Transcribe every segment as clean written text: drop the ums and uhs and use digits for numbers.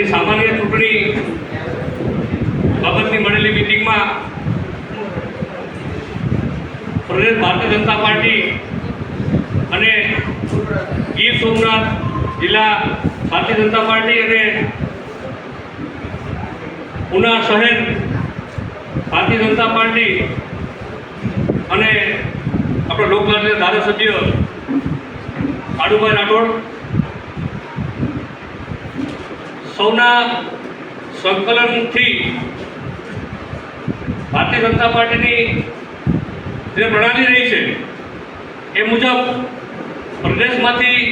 સામાન્ય ચૂંટણી બાબતની મળેલી મિટિંગમાં પ્રદેશ ભારતીય જનતા પાર્ટી અને ગીર સોમનાથ જિલ્લા ભારતીય જનતા પાર્ટી અને ઉના શહેર ભારતીય જનતા પાર્ટી અને આપણા લોકલાડીલા ધારાસભ્ય આડુભાઈ રાઠોડ સૌના સંકલનથી ભારતીય જનતા પાર્ટીની જે પ્રણાલી રહી છે એ મુજબ પ્રદેશમાંથી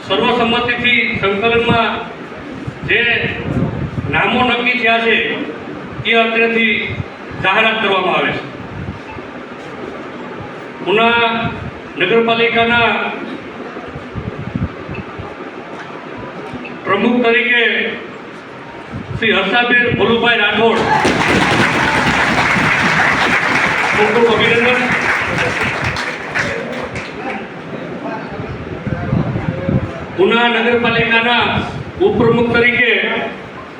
સર્વસંમતિથી સંકલનમાં જે નામો નક્કી થયા છે એ અત્રેથી જાહેરાત કરવામાં આવે છે. ઉના નગરપાલિકાના પ્રમુખ તરીકે શ્રી હર્ષાબેન ભોલુભાઈ રાઠોડ, ખૂબ ખૂબ અભિનંદન. ઉના નગરપાલિકાના ઉપપ્રમુખ તરીકે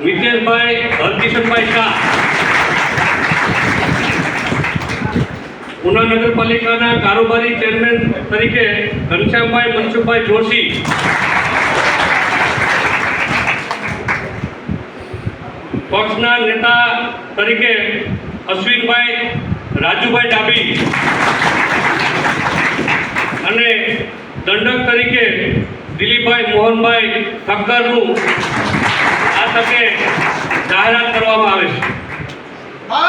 મિતેશભાઈ હરકિશનભાઈ શાહ, ઉના નગરપાલિકાના કારોબારી ચેરમેન તરીકે ઘનશ્યામભાઈ મનસુખભાઈ જોશી, પક્ષના નેતા તરીકે અશ્વિનભાઈ રાજુભાઈ ડાબી અને દંડક તરીકે દિલીપભાઈ મોહનભાઈ ઠક્કરનું આ તકે જાહેરાત કરવામાં આવે છે.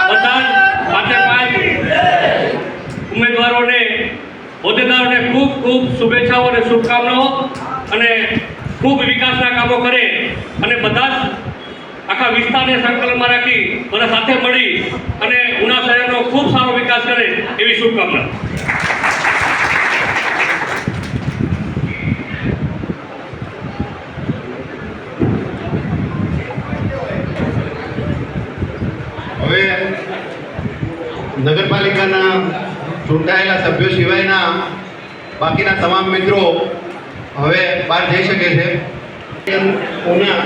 બધા પાંચે પાંચ ઉમેદવારોને હોદ્દેદારોને ખૂબ ખૂબ શુભેચ્છાઓ અને શુભકામનાઓ અને ખૂબ વિકાસના કામો કરે અને બધા જ આખા વિસ્તારને સંકલનમાં રાખી બધા સાથે મળી અને ઉના શહેરનો ખૂબ સારો વિકાસ કરે એવી શુભકામના. હવે નગરપાલિકાના ચૂંટાયેલા સભ્યો સિવાયના બાકીના તમામ મિત્રો હવે બહાર જઈ શકે છે. ઉના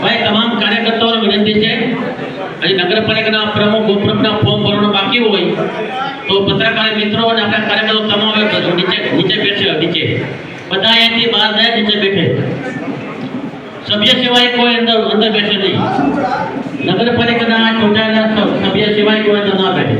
ભાઈ તમામ કાર્યકર્તાઓને વિનંતી છે, હજી નગરપાલિકાના પ્રમુખ ઉપપ્રમુખના ફોર્મ ભરવાનું બાકી હોય તો પત્રકાર મિત્રો અને આપણા કાર્યકર્તાઓ તમામ નીચે બેસે, નીચે બધા અહીંયાથી બહાર જાય, નીચે બેઠે. સભ્ય સિવાય કોઈ અંદર બેસે નહીં. નગરપાલિકાના ચૂંટાયેલા સભ્ય સિવાય કોઈ અંદર ના બેઠે.